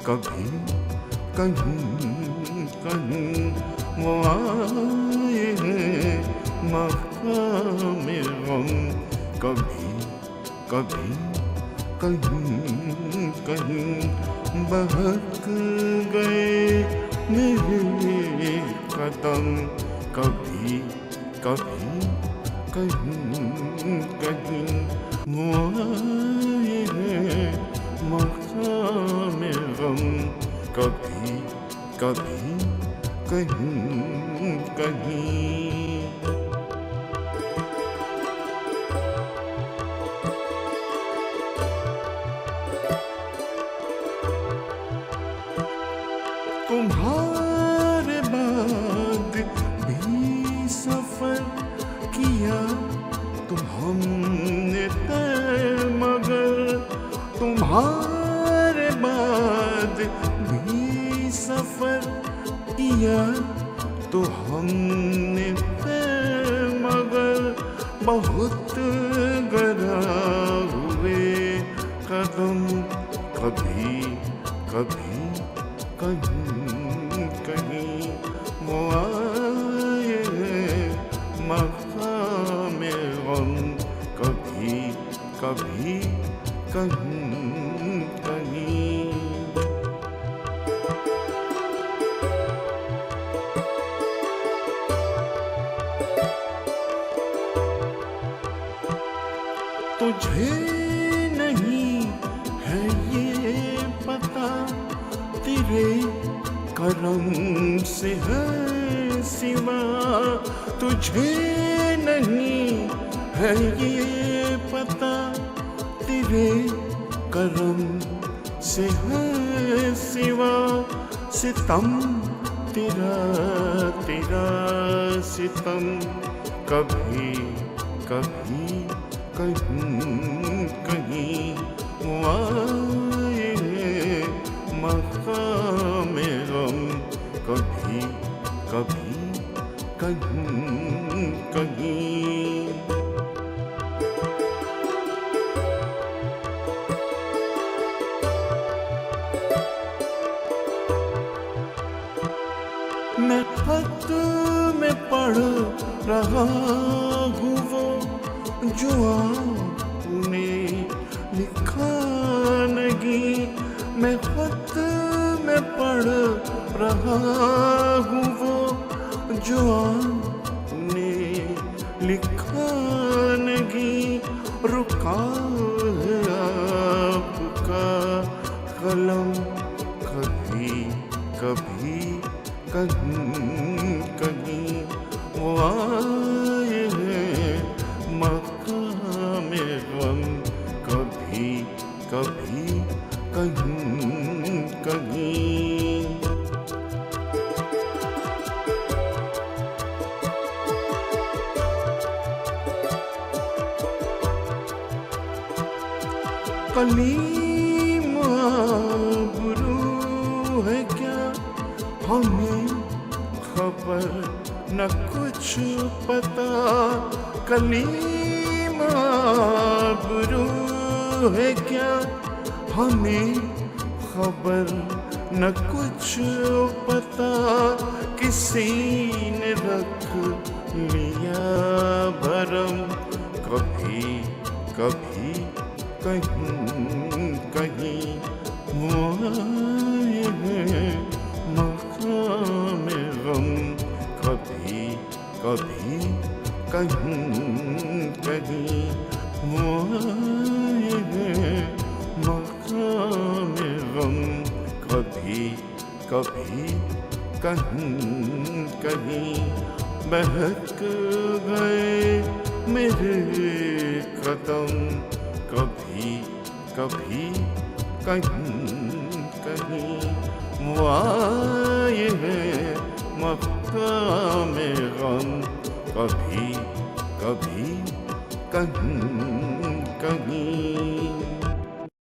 कभी कहीं कहीं वो आए हैं मकामे गम। कभी कभी कहीं कहीं बहक गए मेरे कदम। कभी कभी कहीं कहीं वो आए हैं मकामे गम। कभी कभी कहीं कहीं। तुम्हारे बाद भी सफर किया तुम हमने तय, मगर तुम्हारे बाद भी सफर किया तो हमने तय, मगर बहुत गरा हुए कदम। कभी कभी कहीं कहीं वो आए मकामे गम। कभी कभी कहीं कहीं। तुझे नहीं है ये पता तेरे करम से है सिवा। तुझे नहीं है ये पता तेरे करम से है सिवा। सितम तेरा तेरा सितम। कभी कभी कहीं कहीं वो आए हैं मकामे गम। कभी कभी कहीं कहीं। मैं खत में पढ़ रहा हूँ वो जो आपने लिखा नहीं। मैं खत में पढ़ रहा हूँ वो जो आपने लिखा नहीं। रुका है आपका कलम। कभी कभी कहीं कहीं वो आए हैं मकामे गम। कभी कभी कहीं कहीं। कलीम आबरू है क्या हमें खबर न कुछ पता। कलीम आबरू है क्या हमें खबर न कुछ पता। किसी ने रख लिया भरम। कभी कभी कहीं कहीं वो आए हैं मकामे गम। कभी कभी कहीं कहीं वो आए हैं मकामे गम। कभी कभी कहीं कहीं बहक गए मेरे कदम। कभी कभी कहीं कहीं वो आए हैं मकामे गम। कभी कभी कहीं कहीं।